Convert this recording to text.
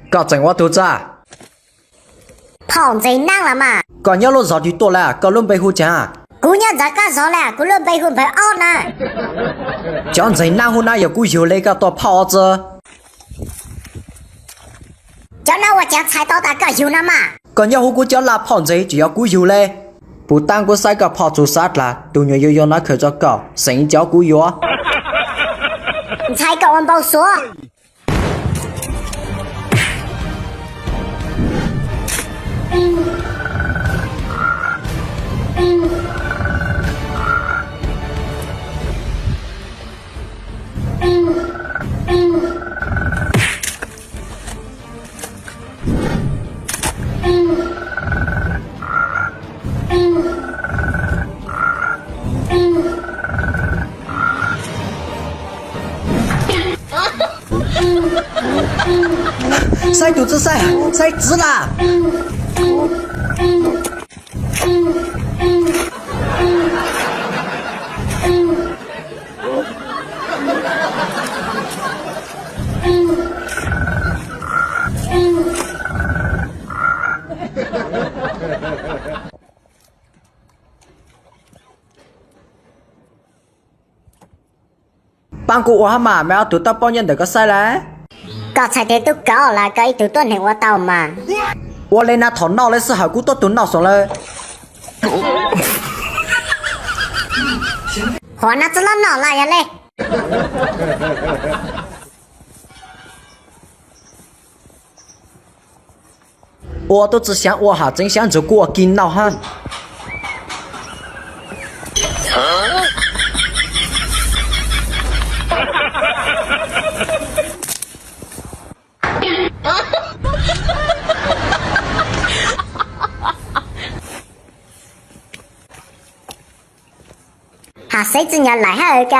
搞整我肚子啊！胖子难了嘛？搞鸟路绕的多了，搞论背后讲。姑娘在干啥嘞？姑娘背后陪傲呢？讲真难后哪有股油那个多泡子？叫那我讲菜刀大个有了嘛？搞鸟后股叫拉胖子就要股油嘞，不但过晒个泡做啥啦，都要有那口着搞，谁叫股油啊？你才跟我报说。晒肚子晒直啦！帮过我嘛，没有读到半年那个晒嘞。搞菜的都搞了，搞一头多年我到嘛。我连那头脑的时候，股都都脑上了。我那只老脑了呀嘞。我都只想我哈，真想做过劲脑哈。哈，谁知人来哈个？